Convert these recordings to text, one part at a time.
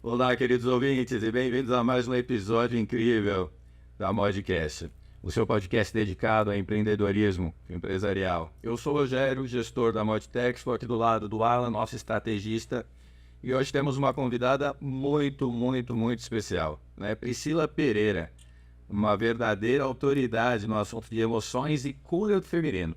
Olá, queridos ouvintes, e bem-vindos a mais um episódio incrível da Modcast, o seu podcast dedicado a empreendedorismo empresarial. Eu sou o Rogério, gestor da Modtech, estou aqui do lado do Alan, nosso estrategista, e hoje temos uma convidada muito especial, né? Priscila Pereira, uma verdadeira autoridade no assunto de emoções e cura do feminino,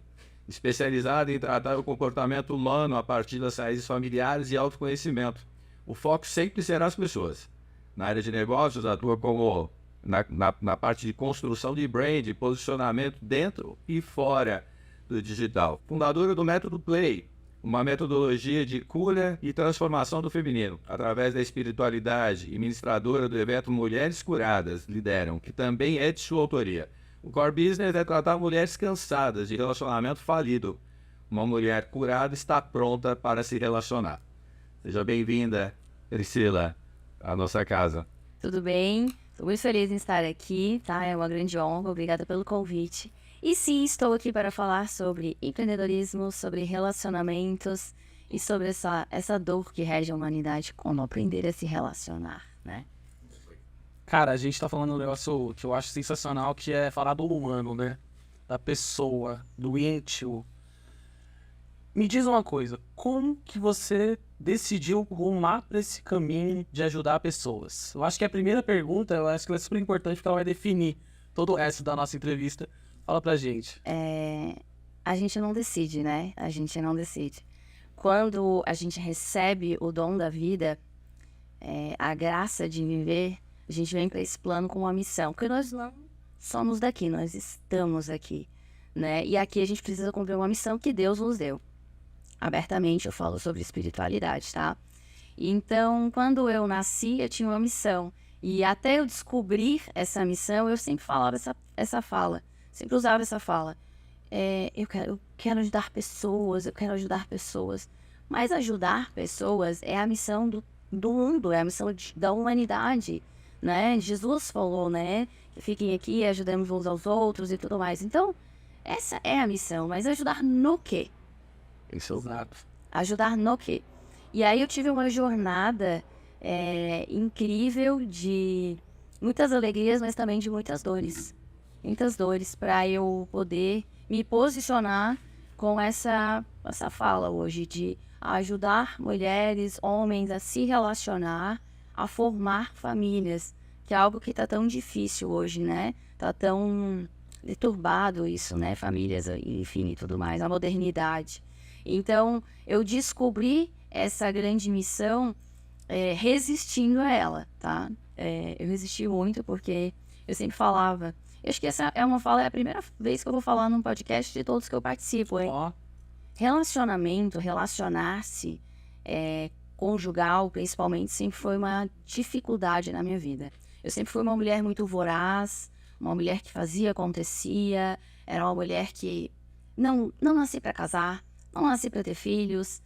especializada em tratar o comportamento humano a partir das raízes familiares e autoconhecimento. O foco sempre será as pessoas. Na área de negócios, atua como na parte de construção de brand, posicionamento dentro e fora do digital. Fundadora do Método Play, uma metodologia de cura e transformação do feminino, através da espiritualidade, e ministradora do evento Mulheres Curadas Lideram, que também é de sua autoria. O core business é tratar mulheres cansadas de relacionamento falido. Uma mulher curada está pronta para se relacionar. Seja bem-vinda, Priscila, à nossa casa. Tudo bem? Estou muito feliz em estar aqui, tá? É uma grande honra, obrigada pelo convite. E sim, estou aqui para falar sobre empreendedorismo, sobre relacionamentos e sobre essa dor que rege a humanidade, como aprender a se relacionar, né? Cara, a gente tá falando um negócio que eu acho sensacional, que é falar do humano, né? Da pessoa, do íntimo. Me diz uma coisa, como que você decidiu rumar para esse caminho de ajudar pessoas? Eu acho que a primeira pergunta, eu acho que ela é super importante porque ela vai definir todo o resto da nossa entrevista. Fala pra gente. A gente não decide, né? A gente não decide. Quando a gente recebe o dom da vida, a graça de viver, a gente vem para esse plano com uma missão, porque nós não somos daqui, nós estamos aqui, né? E aqui a gente precisa cumprir uma missão que Deus nos deu. Abertamente eu falo sobre espiritualidade, tá? Então, quando eu nasci, eu tinha uma missão. E até eu descobrir essa missão, eu sempre falava essa fala. Sempre usava essa fala. Eu quero ajudar pessoas, eu quero ajudar pessoas. Mas ajudar pessoas é a missão do mundo, é a missão da humanidade, né? Jesus falou, né? Que fiquem aqui, ajudemos uns aos outros e tudo mais. Então, essa é a missão. Mas ajudar no quê? Exato. Ajudar no quê? E aí eu tive uma jornada incrível de muitas alegrias, mas também de muitas dores. Muitas dores para eu poder me posicionar com essa fala hoje de ajudar mulheres, homens a se relacionar, a formar famílias, que é algo que está tão difícil hoje, né? Tá tão deturbado isso, né? Famílias, enfim, e tudo mais, a modernidade. Então, eu descobri essa grande missão resistindo a ela, tá? Eu resisti muito porque eu sempre falava. Eu acho que essa é a primeira vez que eu vou falar num podcast de todos que eu participo, hein? Relacionamento, relacionar-se, conjugal, principalmente, sempre foi uma dificuldade na minha vida. Eu sempre fui uma mulher muito voraz, uma mulher que fazia, acontecia, era uma mulher que não nasci para casar, não nasci para ter filhos,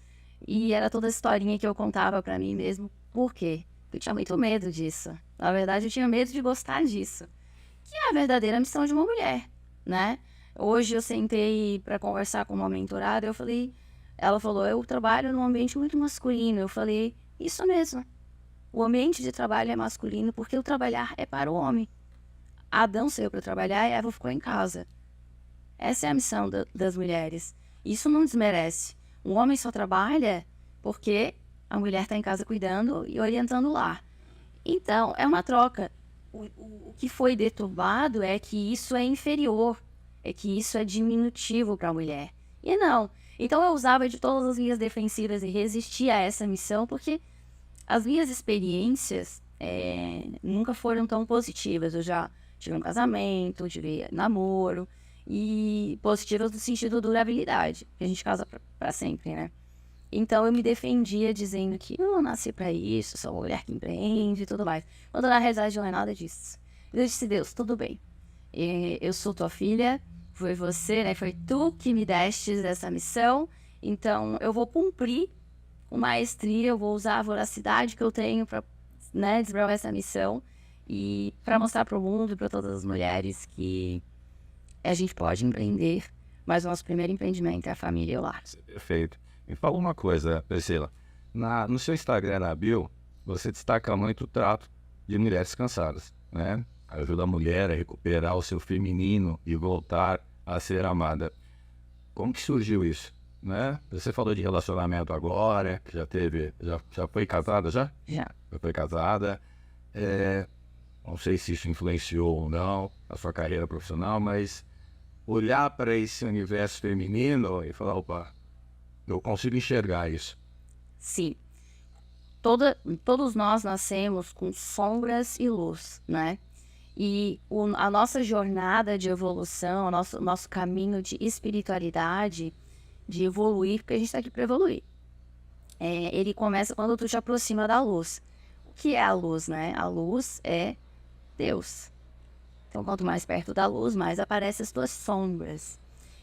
e era toda a historinha que eu contava para mim mesmo. Por quê? Eu tinha muito medo disso. Na verdade, eu tinha medo de gostar disso. Que é a verdadeira missão de uma mulher, né? Hoje eu sentei para conversar com uma mentorada, ela falou, eu trabalho num ambiente muito masculino. Eu falei, isso mesmo. O ambiente de trabalho é masculino porque o trabalhar é para o homem. Adão saiu para trabalhar e Eva ficou em casa. Essa é a missão das mulheres. Isso não desmerece. Um homem só trabalha porque a mulher está em casa cuidando e orientando o lar. Então, é uma troca. O que foi deturbado é que isso é inferior, é que isso é diminutivo para a mulher. E não. Então, eu usava de todas as minhas defensivas e resistia a essa missão porque as minhas experiências nunca foram tão positivas. Eu já tive um casamento, tive namoro, e positivas no sentido de durabilidade, que a gente casa para sempre, né? Então eu me defendia dizendo que eu não nasci para isso, sou uma mulher que empreende e tudo mais. Quando na realidade não é nada disso. Eu disse, Deus, tudo bem. Eu sou tua filha, foi você, né? Foi tu que me destes essa missão, então eu vou cumprir com maestria, eu vou usar a voracidade que eu tenho para, né, desbravar essa missão e para mostrar para o mundo e para todas as mulheres que a gente pode empreender, mas o nosso primeiro empreendimento é a família e o lar. Perfeito. Me fala uma coisa, Priscila. No seu Instagram, na bio, você destaca muito o trato de mulheres cansadas, né? Ajuda a mulher a recuperar o seu feminino e voltar a ser amada. Como que surgiu isso, né? Você falou de relacionamento agora, que já foi casada já? Já. Já foi casada. Não sei se isso influenciou ou não a sua carreira profissional, mas olhar para esse universo feminino e falar, opa, eu consigo enxergar isso. Sim. Todos nós nascemos com sombras e luz, né? E a nossa jornada de evolução, o nosso caminho de espiritualidade, de evoluir, porque a gente está aqui para evoluir. Ele começa quando tu te aproxima da luz. O que é a luz, né? A luz é Deus. Então, quanto mais perto da luz, mais aparecem as tuas sombras.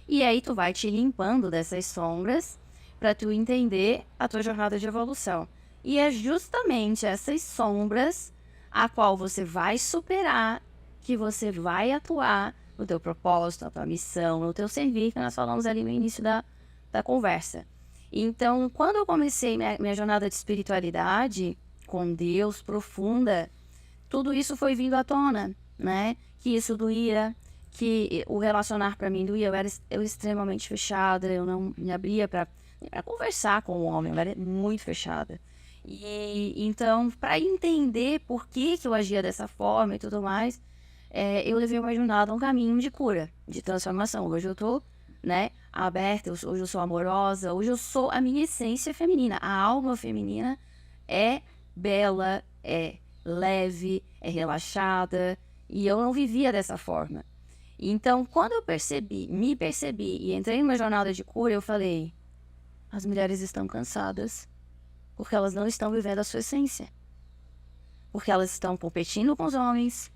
E aí tu vai te limpando dessas sombras para tu entender a tua jornada de evolução. E é justamente essas sombras a qual você vai superar, que você vai atuar no teu propósito, na tua missão, no teu servir, que nós falamos ali no início da conversa. Então, quando eu comecei minha jornada de espiritualidade com Deus profunda, tudo isso foi vindo à tona, né? Que isso doía, que o relacionar para mim doía. Eu era extremamente fechada, eu não me abria para conversar com o homem, eu era muito fechada. E então, para entender por que eu agia dessa forma e tudo mais, eu levei uma jornada, um caminho de cura, de transformação. Hoje eu tô, né, aberta, hoje eu sou amorosa, hoje eu sou a minha essência feminina. A alma feminina é bela, é leve, é relaxada, e eu não vivia dessa forma. Então, quando eu me percebi e entrei numa jornada de cura, eu falei, as mulheres estão cansadas, porque elas não estão vivendo a sua essência. Porque elas estão competindo com os homens,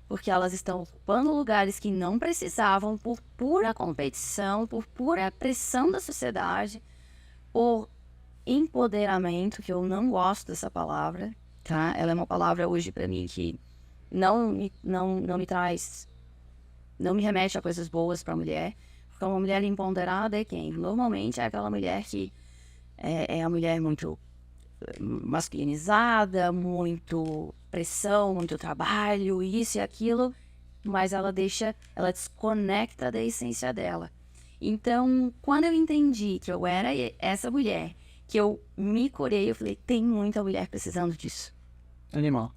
porque elas estão ocupando lugares que não precisavam por pura competição, por pura pressão da sociedade, por empoderamento, que eu não gosto dessa palavra, tá? Ela é uma palavra hoje para mim que não me traz, não me remete a coisas boas para a mulher. Porque uma mulher empoderada é quem? Normalmente é aquela mulher que é a mulher muito masculinizada, muito pressão, muito trabalho, isso e aquilo, mas ela desconecta da essência dela. Então, quando eu entendi que eu era essa mulher, que eu me curei, eu falei, tem muita mulher precisando disso. Animal.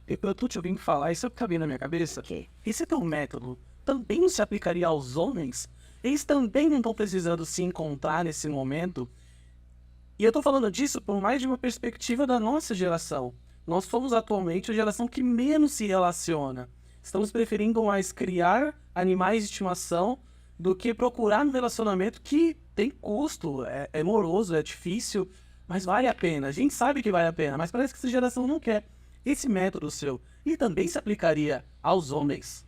Eu tô te ouvindo falar, isso cabia na minha cabeça. Ok. Esse teu método também não se aplicaria aos homens? Eles também não estão precisando se encontrar nesse momento? E eu tô falando disso por mais de uma perspectiva da nossa geração. Nós somos atualmente a geração que menos se relaciona. Estamos preferindo mais criar animais de estimação do que procurar um relacionamento que tem custo, é moroso, é difícil, mas vale a pena. A gente sabe que vale a pena, mas parece que essa geração não quer. Esse método seu, ele também se aplicaria aos homens?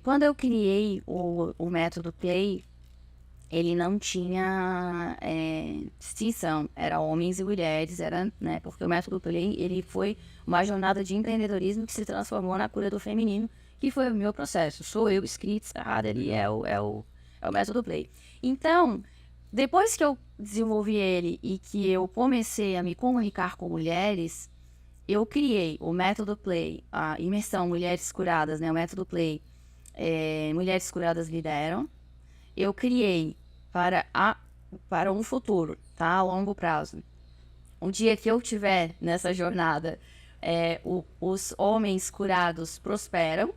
Quando eu criei o método Play, ele não tinha distinção, era homens e mulheres, né, porque o método Play, ele foi uma jornada de empreendedorismo que se transformou na cura do feminino, que foi o meu processo. Sou eu, escrito, ali é o método Play. Então, depois que eu desenvolvi ele e que eu comecei a me comunicar com mulheres, eu criei o método Play, a imersão Mulheres Curadas, né, o método Play, Mulheres Curadas Lideram. Eu criei para um futuro, tá? A longo prazo. Um dia que eu estiver nessa jornada, os homens curados prosperam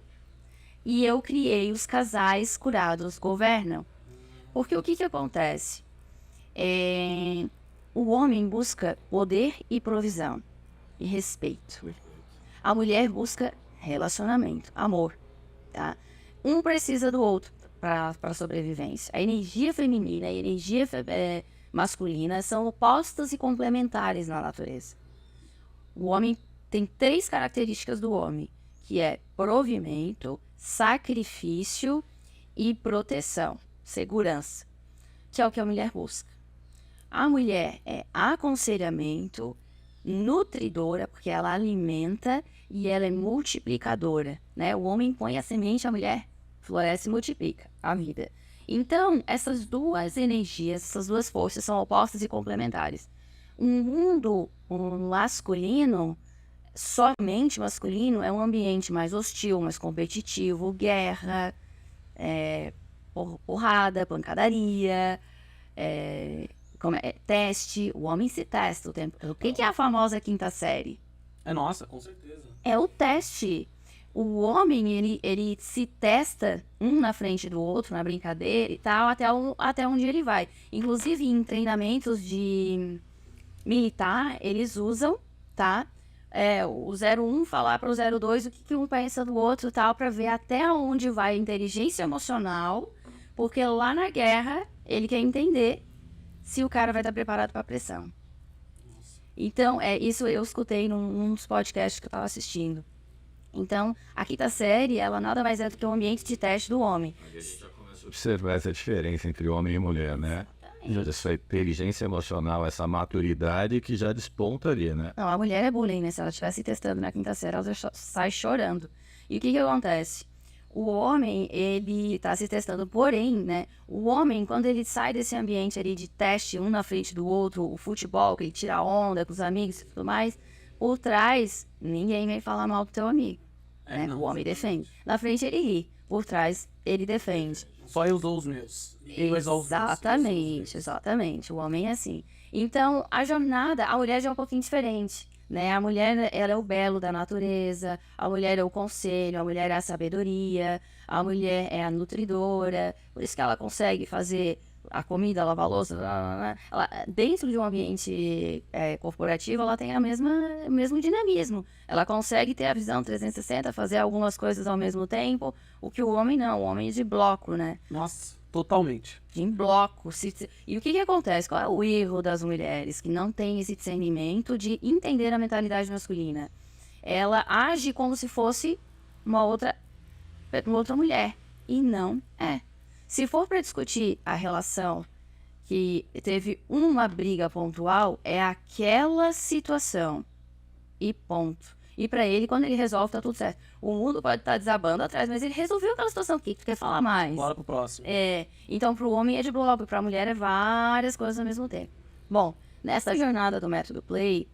e eu criei os casais curados governam. Porque o que acontece? O homem busca poder e provisão e respeito. A mulher busca relacionamento, amor, tá? Um precisa do outro para a sobrevivência. A energia feminina e a energia masculina são opostas e complementares na natureza. O homem tem 3 características do homem, que é provimento, sacrifício e proteção, segurança, que é o que a mulher busca. A mulher é aconselhamento, nutridora, porque ela alimenta e ela é multiplicadora, né? O homem põe a semente, a mulher floresce e multiplica a vida. Então, essas duas energias, essas duas forças são opostas e complementares. Um mundo masculino, somente masculino, é um ambiente mais hostil, mais competitivo, guerra, porrada, pancadaria, teste. O homem se testa o tempo. O que é a famosa quinta série? É nossa, com certeza. É o teste. O homem, ele se testa um na frente do outro, na brincadeira e tal, até onde ele vai. Inclusive, em treinamentos de militar, eles usam, tá? O 01 falar para o 02 o que um pensa do outro e tal, para ver até onde vai a inteligência emocional, porque lá na guerra, ele quer entender se o cara vai estar preparado para a pressão. Então, isso eu escutei num dos podcasts que eu estava assistindo. Então, a quinta série, ela nada mais é do que um ambiente de teste do homem. A gente já começa a observar essa diferença entre homem e mulher, né? Essa inteligência emocional, essa maturidade que já desponta ali, né? Não, a mulher é bullying, né? Se ela estivesse testando na quinta série, ela já sai chorando. E o que acontece? O homem, ele tá se testando, porém, né? O homem, quando ele sai desse ambiente ali de teste, um na frente do outro, o futebol, que ele tira onda com os amigos e tudo mais, por trás, ninguém vem falar mal do teu amigo, né? O homem defende. Na frente ele ri, por trás ele defende. Só eu dou os meus. Exatamente. O homem é assim. Então, a jornada, a mulher já é um pouquinho diferente, né? A mulher, ela é o belo da natureza, a mulher é o conselho, a mulher é a sabedoria, a mulher é a nutridora, por isso que ela consegue fazer a comida, lavar a louça, dentro de um ambiente corporativo, ela tem o mesmo dinamismo. Ela consegue ter a visão 360, fazer algumas coisas ao mesmo tempo, o que o homem não, o homem é de bloco, né? Nossa, totalmente. Em bloco. E o que acontece? Qual é o erro das mulheres que não têm esse discernimento de entender a mentalidade masculina? Ela age como se fosse uma outra mulher, e não é. Se for para discutir a relação que teve uma briga pontual, é aquela situação. E ponto. E para ele, quando ele resolve, tá tudo certo. O mundo pode estar desabando atrás, mas ele resolveu aquela situação. O que tu quer falar mais? Bora pro próximo. Então, pro homem é de bloco, pra mulher é várias coisas ao mesmo tempo. Bom, nessa jornada do método Play,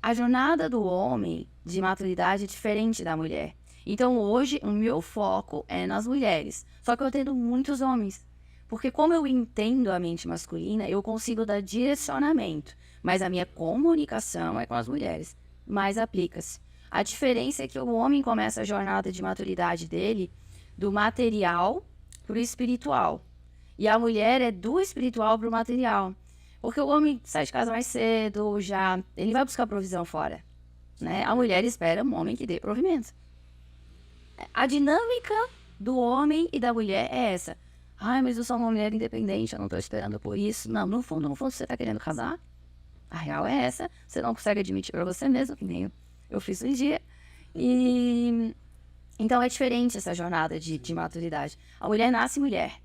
a jornada do homem de maturidade é diferente da mulher. Então, hoje, o meu foco é nas mulheres. Só que eu atendo muitos homens. Porque como eu entendo a mente masculina, eu consigo dar direcionamento. Mas a minha comunicação é com as mulheres. Mas aplica-se. A diferença é que o homem começa a jornada de maturidade dele do material para o espiritual. E a mulher é do espiritual para o material. Porque o homem sai de casa mais cedo, ele vai buscar provisão fora, né? A mulher espera um homem que dê provimento. A dinâmica do homem e da mulher é essa. Ai, mas eu sou uma mulher independente, eu não estou esperando por isso. Não, no fundo, você está querendo casar. A real é essa. Você não consegue admitir para você mesmo, que nem eu fiz um dia. E então é diferente essa jornada de maturidade. A mulher nasce mulher.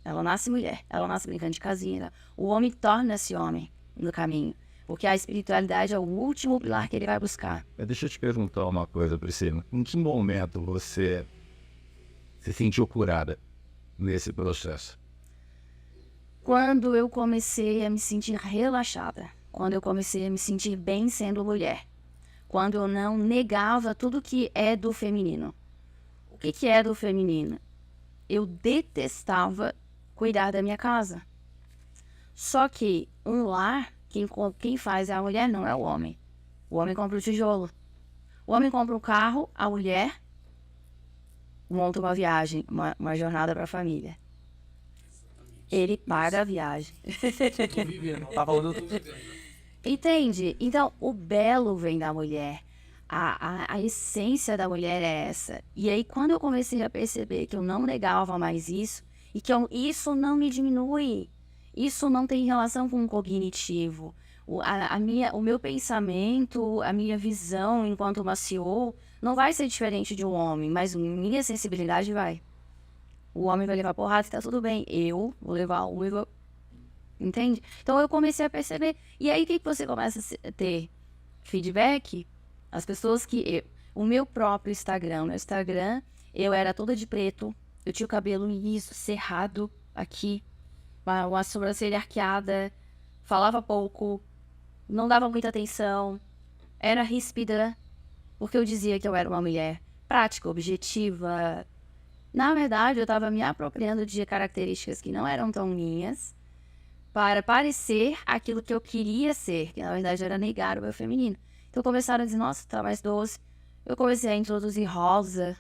Ela nasce mulher. Ela nasce brincando de casinha. O homem torna-se homem no caminho. Porque a espiritualidade é o último pilar que ele vai buscar. Deixa eu te perguntar uma coisa, Priscila. Em que momento você se sentiu curada nesse processo? Quando eu comecei a me sentir relaxada. Quando eu comecei a me sentir bem sendo mulher. Quando eu não negava tudo que é do feminino. O que é do feminino? Eu detestava cuidar da minha casa. Só que um lar, quem faz é a mulher, não é o homem. O homem compra o tijolo. O homem compra um carro, a mulher monta uma viagem, uma jornada para a família. Ele paga a viagem. Tô vivendo, tá falando tudo. Entende? Então, o belo vem da mulher. A essência da mulher é essa. E aí, quando eu comecei a perceber que eu não negava mais isso, e que isso não me diminui, isso não tem relação com o cognitivo. O meu pensamento, a minha visão enquanto uma CEO não vai ser diferente de um homem, mas minha sensibilidade vai. O homem vai levar porrada e tá tudo bem. Eu vou levar uma. Entende? Então eu comecei a perceber. E aí o que você começa a ter? Feedback? As pessoas o meu próprio Instagram. Meu Instagram, eu era toda de preto. Eu tinha o cabelo liso, cerrado aqui. Uma sobrancelha arqueada. falava pouco, não dava muita atenção, era ríspida, porque eu dizia que eu era uma mulher prática, objetiva. Na verdade, eu estava me apropriando de características que não eram tão minhas para parecer aquilo que eu queria ser, que na verdade era negar o meu feminino. Então começaram a dizer, nossa, tá mais doce. Eu comecei a introduzir rosa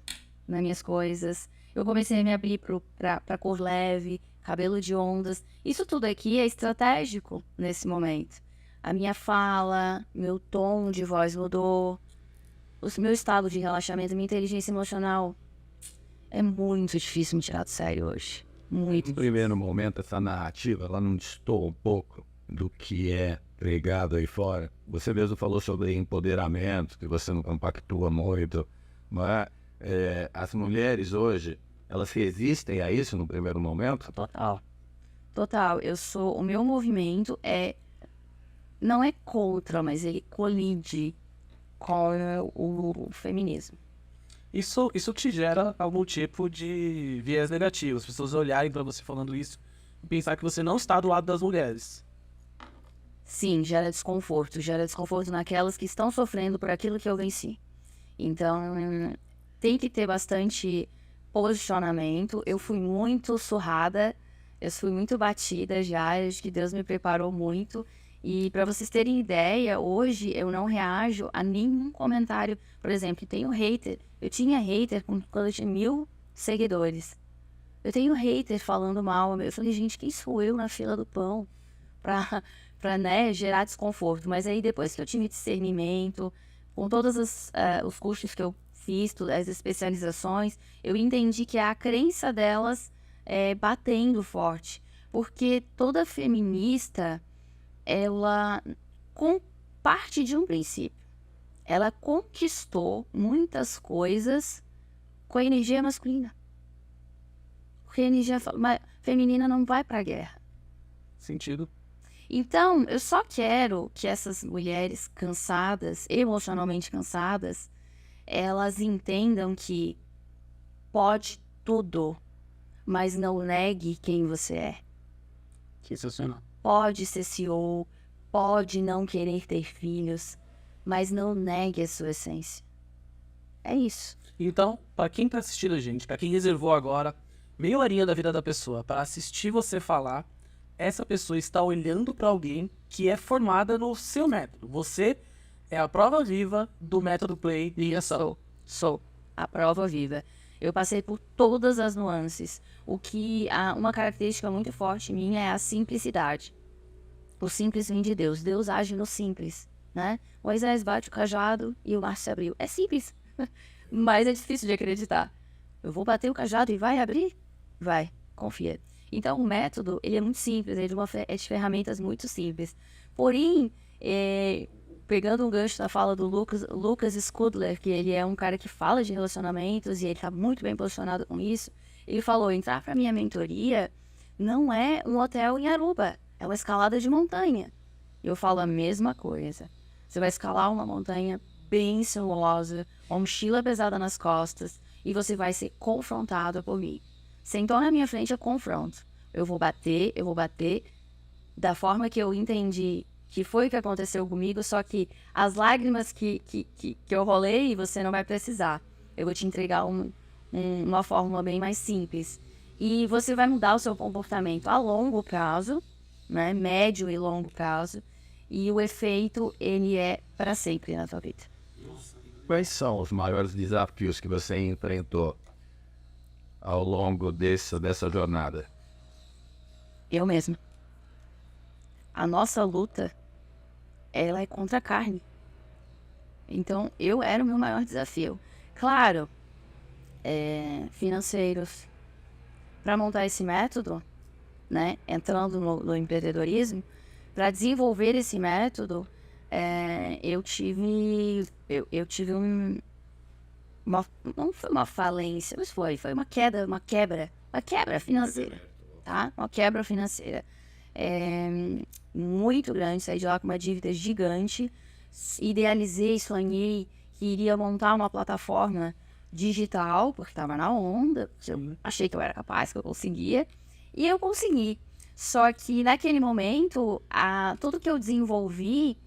nas minhas coisas. Eu comecei a me abrir pra cor leve, cabelo de ondas. Isso tudo aqui é estratégico nesse momento. A minha fala, meu tom de voz mudou. O meu estado de relaxamento, minha inteligência emocional. É muito difícil me tirar do sério hoje. Muito. No primeiro momento, essa narrativa, ela não destoa um pouco do que é pregado aí fora. Você mesmo falou sobre empoderamento, que você não compactua muito, mas as mulheres hoje, elas resistem a isso no primeiro momento? Total. Total. O meu movimento não é contra, mas ele colide com o feminismo. Isso te gera algum tipo de viés negativo. As pessoas olharem pra você falando isso e pensar que você não está do lado das mulheres. Sim, gera desconforto naquelas que estão sofrendo por aquilo que eu venci. Então, tem que ter bastante posicionamento. Eu fui muito surrada, eu fui muito batida já, acho que Deus me preparou muito. E para vocês terem ideia, hoje eu não reajo a nenhum comentário. Por exemplo, tenho hater. Eu tinha hater quando eu tinha 1000 seguidores. Eu tenho hater falando mal. Eu falei, gente, quem sou eu na fila do pão pra né, gerar desconforto? Mas aí depois que eu tive discernimento, com todos os cursos que eu fiz, as especializações, eu entendi que é a crença delas batendo forte. Porque toda feminista, ela parte de um princípio. Ela conquistou muitas coisas com a energia masculina. Porque a energia feminina não vai para a guerra. Sentido. Então, eu só quero que essas mulheres cansadas, emocionalmente cansadas, elas entendam que pode tudo, mas não negue quem você é. Sensacional. Pode ser CEO, pode não querer ter filhos, mas não negue a sua essência. É isso. Então, para quem tá assistindo a gente, para quem reservou agora meia horinha da vida da pessoa para assistir você falar, essa pessoa está olhando para alguém que é formada no seu método. Você é a prova viva do método Play de ação. Sou a prova viva. Eu passei por todas as nuances. Uma característica muito forte minha é a simplicidade. O simples vem de Deus. Deus age no simples, né? Moisés bate o cajado e o mar se abriu. É simples, mas é difícil de acreditar. Eu vou bater o cajado e vai abrir? Vai, confia. Então, o método, ele é muito simples, ele é de ferramentas muito simples. Porém, pegando um gancho da fala do Lucas Skudler, que ele é um cara que fala de relacionamentos e ele está muito bem posicionado com isso, ele falou, entrar para minha mentoria não é um hotel em Aruba, é uma escalada de montanha. Eu falo a mesma coisa. Você vai escalar uma montanha bem sinuosa, uma mochila pesada nas costas, e você vai ser confrontado por mim. Sentou na minha frente, eu confronto. Eu vou bater da forma que eu entendi que foi o que aconteceu comigo, só que as lágrimas que eu rolei, você não vai precisar. Eu vou te entregar uma fórmula bem mais simples. E você vai mudar o seu comportamento a longo prazo, né? Médio e longo prazo. E o efeito, ele é para sempre na tua vida. Quais são os maiores desafios que você enfrentou ao longo dessa jornada? Eu mesma. A nossa luta, ela é contra a carne. Então, eu era o meu maior desafio. Claro, financeiros. Para montar esse método, né, entrando no empreendedorismo, para desenvolver esse método, eu tive não foi uma falência, mas foi uma quebra financeira, tá? Uma quebra financeira muito grande, saí de lá com uma dívida gigante, idealizei, sonhei que iria montar uma plataforma digital, porque estava na onda, eu achei que eu era capaz, que eu conseguia, e eu consegui. Só que naquele momento, tudo que eu desenvolvi,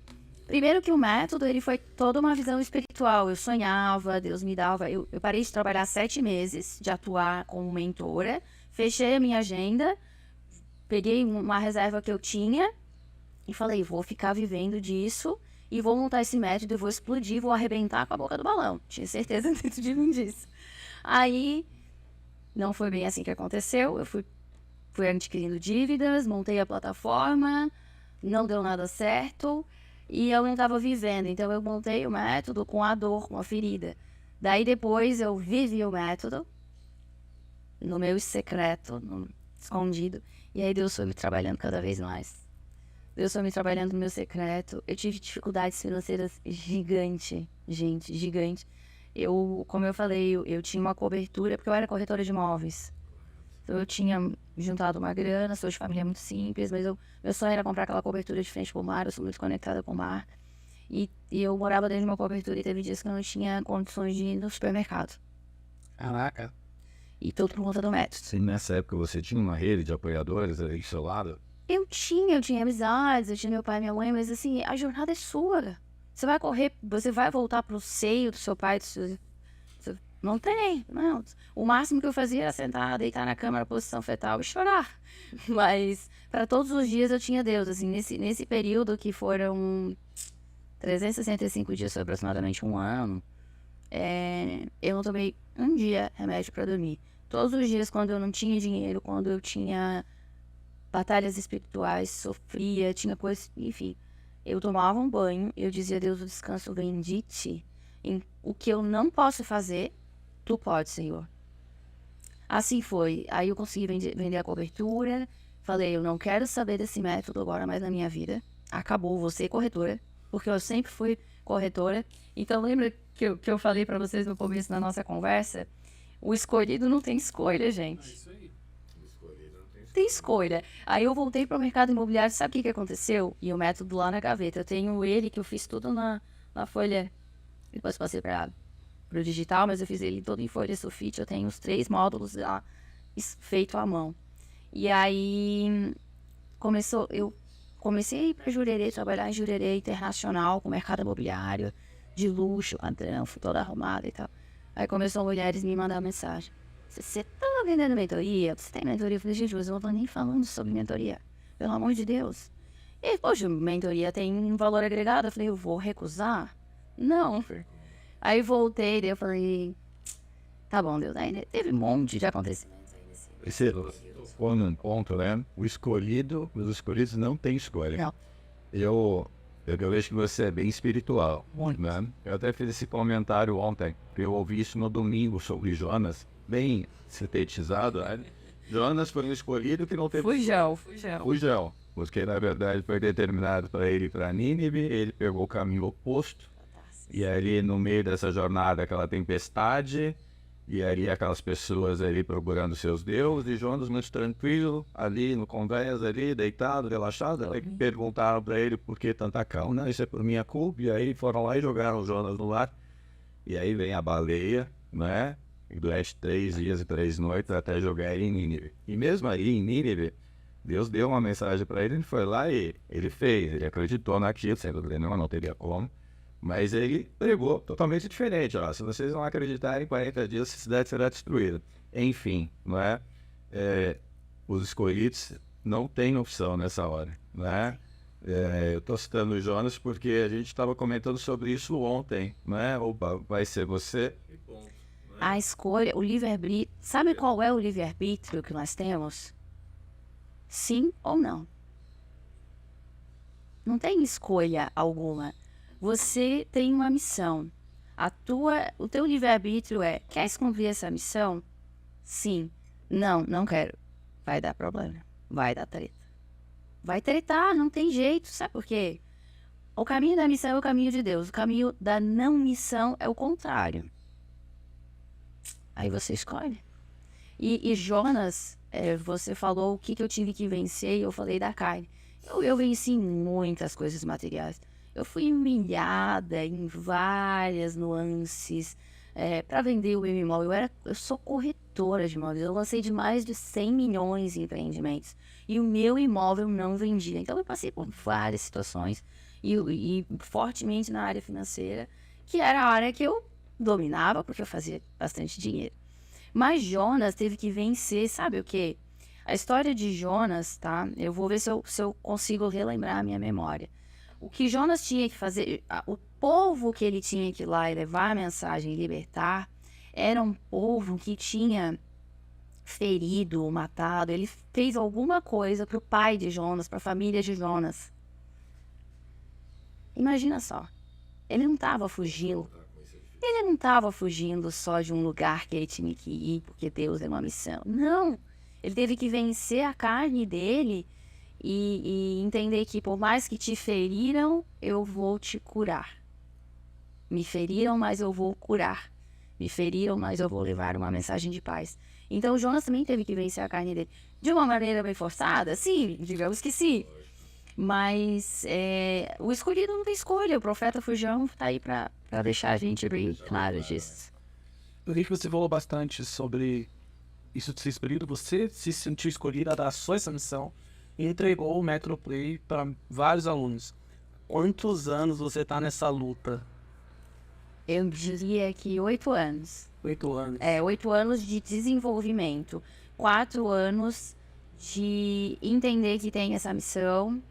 primeiro que o método, ele foi toda uma visão espiritual. Eu sonhava, Deus me dava... Eu parei de trabalhar 7 meses, de atuar como mentora, fechei a minha agenda, peguei uma reserva que eu tinha e falei, vou ficar vivendo disso e vou montar esse método, vou explodir, vou arrebentar com a boca do balão. Tinha certeza dentro de mim disso. Aí, não foi bem assim que aconteceu. Eu fui adquirindo dívidas, montei a plataforma, não deu nada certo e eu não estava vivendo. Então, eu montei o método com a dor, com a ferida. Daí, depois, eu vivi o método no meu secreto, escondido. E aí, Deus foi me trabalhando cada vez mais. Deus foi me trabalhando no meu secreto. Eu tive dificuldades financeiras gigante, gente, gigante. Como eu falei, eu tinha uma cobertura, porque eu era corretora de imóveis. Então, eu tinha juntado uma grana, sou de família muito simples, mas meu sonho era comprar aquela cobertura de frente pro mar, eu sou muito conectada com o mar. E eu morava dentro de uma cobertura e teve dias que eu não tinha condições de ir no supermercado. Caraca. E tudo por conta do método. Sim, nessa época você tinha uma rede de apoiadores aí do seu lado? Eu tinha amizades, eu tinha meu pai e minha mãe, mas assim, a jornada é sua. Você vai correr, você vai voltar pro seio do seu pai, não tem, não. O máximo que eu fazia era sentar, deitar na cama, na posição fetal e chorar. Mas para todos os dias eu tinha Deus, assim, nesse período que foram 365 dias, foi aproximadamente um ano, eu não tomei um dia remédio para dormir. Todos os dias, quando eu não tinha dinheiro, quando eu tinha batalhas espirituais, sofria, tinha coisas, enfim. Eu tomava um banho, eu dizia, Deus, o descanso vem de ti. O que eu não posso fazer, tu pode, Senhor. Assim foi. Aí eu consegui vender a cobertura. Falei, eu não quero saber desse método agora mais na minha vida. Acabou, vou ser corretora, porque eu sempre fui corretora. Então, lembra que eu falei pra vocês no começo da nossa conversa? O escolhido não tem escolha, gente. Isso aí. O escolhido não tem Tem escolha. Aí eu voltei para o mercado imobiliário, sabe o que aconteceu? E o método lá na gaveta. Eu tenho ele, que eu fiz tudo na folha. Depois passei para o digital, mas eu fiz ele todo em folha sulfite. Eu tenho os 3 módulos lá, feito à mão. E aí eu comecei a ir para Jurerê, trabalhar em Jurerê Internacional, com mercado imobiliário, de luxo, padrão, fui toda arrumada e tal. Aí começou mulheres me mandar mensagem. Você tá vendendo mentoria? Você tem mentoria? Eu falei, gente, eu não tô nem falando sobre mentoria. Pelo amor de Deus. E, poxa, mentoria tem um valor agregado. Eu falei, eu vou recusar? Não. Aí voltei, daí eu falei, tá bom, Deus. Aí teve um monte de acontecimentos aí nesse... Esse foi num ponto, né? Os escolhidos não têm escolha. Não. Eu vejo que você é bem espiritual, né? Eu até fiz esse comentário ontem. Eu ouvi isso no domingo sobre Jonas, bem sintetizado, né? Jonas foi um escolhido que não teve... Fujão. Porque na verdade foi determinado para ele ir para Nínive, ele pegou o caminho oposto, e ali no meio dessa jornada, aquela tempestade, e ali aquelas pessoas ali procurando seus deuses, e Jonas muito tranquilo, ali no convés, ali, deitado, relaxado, até que perguntaram para ele por que tanta calma. Não, isso é por minha culpa, e aí foram lá e jogaram Jonas no mar, e aí vem a baleia, né? E durante 3 dias e 3 noites até jogar ele em Nínive. E mesmo aí em Nínive, Deus deu uma mensagem para ele, ele foi lá e ele fez, ele acreditou naquilo, sendo que não teria como. Mas ele pregou totalmente diferente. Ó, se vocês não acreditarem, em 40 dias a cidade será destruída. Enfim, não é? Os escolhidos não têm opção nessa hora, não é? Eu estou citando o Jonas porque a gente estava comentando sobre isso ontem, né? Opa, vai ser você. A escolha, o livre-arbítrio... Sabe qual é o livre-arbítrio que nós temos? Sim ou não. Não tem escolha alguma. Você tem uma missão. O teu livre-arbítrio é, quer cumprir essa missão? Sim. Não, não quero. Vai dar problema. Vai dar treta. Vai tretar, não tem jeito. Sabe por quê? O caminho da missão é o caminho de Deus. O caminho da não missão é o contrário. Aí você escolhe. E Jonas, você falou o que eu tive que vencer e eu falei da carne. Eu venci muitas coisas materiais. Eu fui humilhada em várias nuances. para vender o meu imóvel. Eu sou corretora de imóveis, eu lancei de mais de 100 milhões em empreendimentos e o meu imóvel não vendia. Então eu passei por várias situações e fortemente na área financeira, que era a área que eu dominava, porque eu fazia bastante dinheiro. Mas Jonas teve que vencer, sabe o quê? A história de Jonas, tá? Eu vou ver se eu consigo relembrar a minha memória. O que Jonas tinha que fazer, o povo que ele tinha que ir lá e levar a mensagem e libertar, era um povo que tinha ferido, matado. Ele fez alguma coisa para o pai de Jonas, para a família de Jonas. Imagina só, ele não estava fugindo. Ele não estava fugindo só de um lugar que ele tinha que ir, porque Deus é uma missão. Não, ele teve que vencer a carne dele e entender que por mais que te feriram, eu vou te curar. Me feriram, mas eu vou curar. Me feriram, mas eu vou levar uma mensagem de paz. Então Jonas também teve que vencer a carne dele. De uma maneira bem forçada? Sim, digamos que sim. Mas o escolhido não tem escolha. O profeta Fujão está aí para deixar a gente bem claro disso. Eu vi que você falou bastante sobre isso de ser escolhido. Você se sentiu escolhida a dar só essa missão e entregou o Método Play para vários alunos. Quantos anos você está nessa luta? Eu diria que 8 anos. 8 anos. 8 anos de desenvolvimento. 4 anos de entender que tem essa missão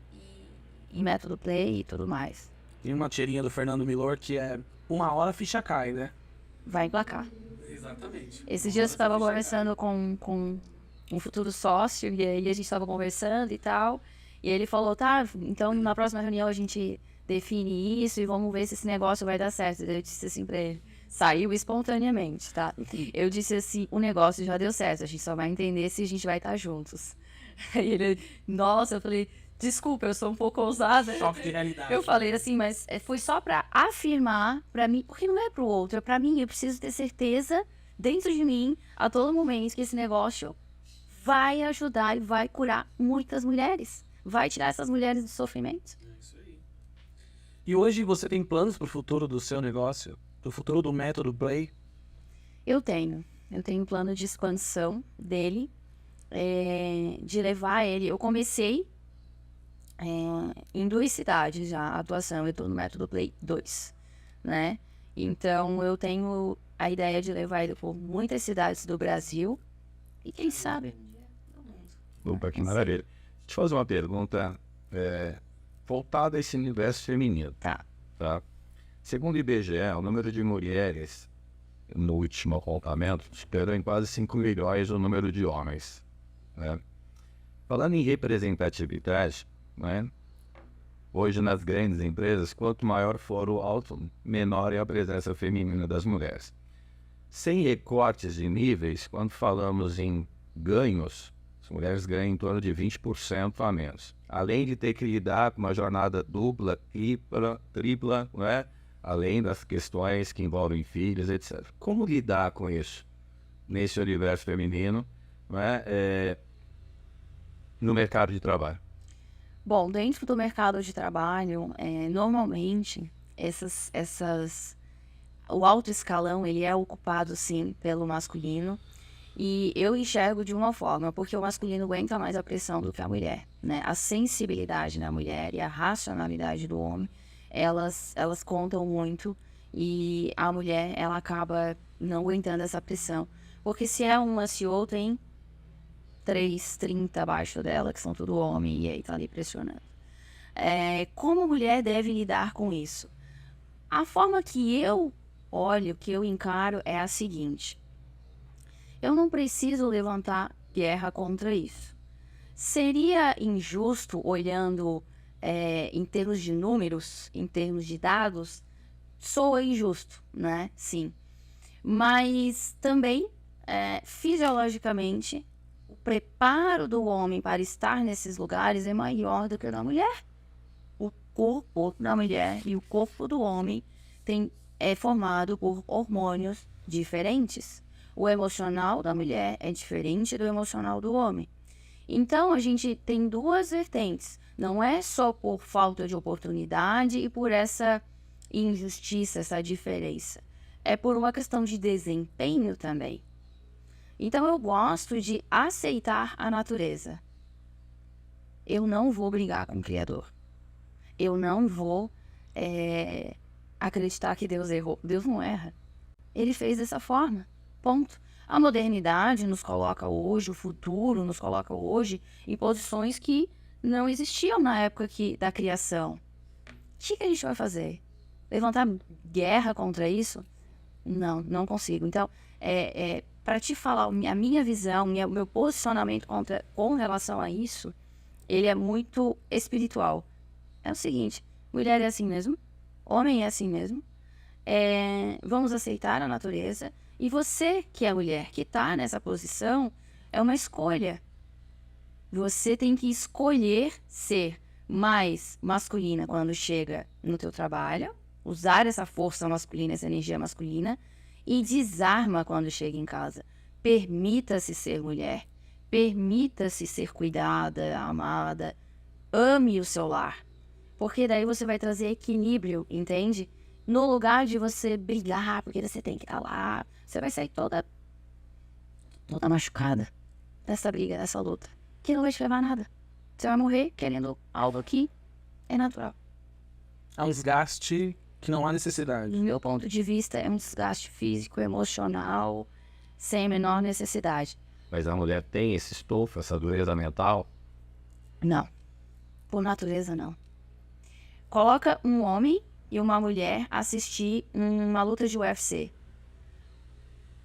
e Método Play e tudo mais. Tem uma tirinha do Fernando Milor que é 1 hora a ficha cai, né? Vai emplacar. Exatamente. Esses dias eu estava conversando com um futuro sócio, e aí a gente estava conversando e tal, e ele falou, tá, então na próxima reunião a gente define isso e vamos ver se esse negócio vai dar certo. Eu disse assim pra ele, saiu espontaneamente, tá? Eu disse assim, o negócio já deu certo, a gente só vai entender se a gente vai estar juntos. Aí ele, nossa, eu falei, desculpa, eu sou um pouco ousada. Choque de realidade. Eu falei assim, mas foi só pra afirmar pra mim, porque não é pro outro, é pra mim. Eu preciso ter certeza dentro de mim, a todo momento, que esse negócio vai ajudar e vai curar muitas mulheres. Vai tirar essas mulheres do sofrimento. É isso aí. E hoje você tem planos pro futuro do seu negócio? Pro futuro do Método Play? Eu tenho um plano de expansão dele, de levar ele. Eu comecei em 2 cidades já a atuação. Eu estou no Método Play 2, né? Então eu tenho a ideia de levar ele por muitas cidades do Brasil e quem sabe do mundo. Opa, que maravilha. Deixa eu fazer uma pergunta voltada a esse universo feminino. Tá. Segundo o IBGE, o número de mulheres no último apontamento superou em quase 5 milhões o número de homens, né? Falando em representatividade, né? Hoje nas grandes empresas, quanto maior for o alto, menor é a presença feminina das mulheres. Sem recortes de níveis, quando falamos em ganhos, as mulheres ganham em torno de 20% a menos. Além de ter que lidar com uma jornada dupla, tripla, né? Além das questões que envolvem filhos, etc. Como lidar com isso nesse universo feminino, né? No mercado de trabalho? Bom, dentro do mercado de trabalho, normalmente, o alto escalão, ele é ocupado, sim, pelo masculino. E eu enxergo de uma forma, porque o masculino aguenta mais a pressão do que a mulher, né? A sensibilidade da mulher e a racionalidade do homem, elas contam muito. E a mulher, ela acaba não aguentando essa pressão. Porque se é uma CEO, tem 30 abaixo dela, que são tudo homem, e aí tá ali pressionando. Como a mulher deve lidar com isso? A forma que eu olho, que eu encaro, é a seguinte: eu não preciso levantar guerra contra isso. Seria injusto, olhando em termos de números, em termos de dados, soa injusto, né? Sim. Mas também, fisiologicamente, o preparo do homem para estar nesses lugares é maior do que o da mulher. O corpo da mulher e o corpo do homem é formado por hormônios diferentes. O emocional da mulher é diferente do emocional do homem. Então, a gente tem 2 vertentes. Não é só por falta de oportunidade e por essa injustiça, essa diferença. é por uma questão de desempenho também. Então eu gosto de aceitar a natureza. Eu não vou brigar com o Criador. Eu não vou acreditar que Deus errou. Deus não erra. Ele fez dessa forma. Ponto. A modernidade nos coloca hoje, o futuro nos coloca hoje em posições que não existiam na época da criação. O que a gente vai fazer? Levantar guerra contra isso? Não, não consigo. Então, para te falar a minha visão, o meu posicionamento com relação a isso, ele é muito espiritual. É o seguinte, mulher é assim mesmo, homem é assim mesmo, vamos aceitar a natureza, e você que é mulher, que está nessa posição, é uma escolha. Você tem que escolher ser mais masculina quando chega no teu trabalho, usar essa força masculina, essa energia masculina, e desarma quando chega em casa. Permita-se ser mulher, permita-se ser cuidada, amada, ame o seu lar, porque daí você vai trazer equilíbrio, entende? No lugar de você brigar, porque você tem que estar lá, você vai sair toda machucada dessa briga, dessa luta, que não vai te levar a nada. Você vai morrer querendo algo aqui, é natural. É um desgaste que não há necessidade. Do meu ponto de vista, é um desgaste físico, emocional, sem a menor necessidade. Mas a mulher tem esse estofo, essa dureza mental? Não. Por natureza, não. Coloca um homem e uma mulher assistir uma luta de UFC.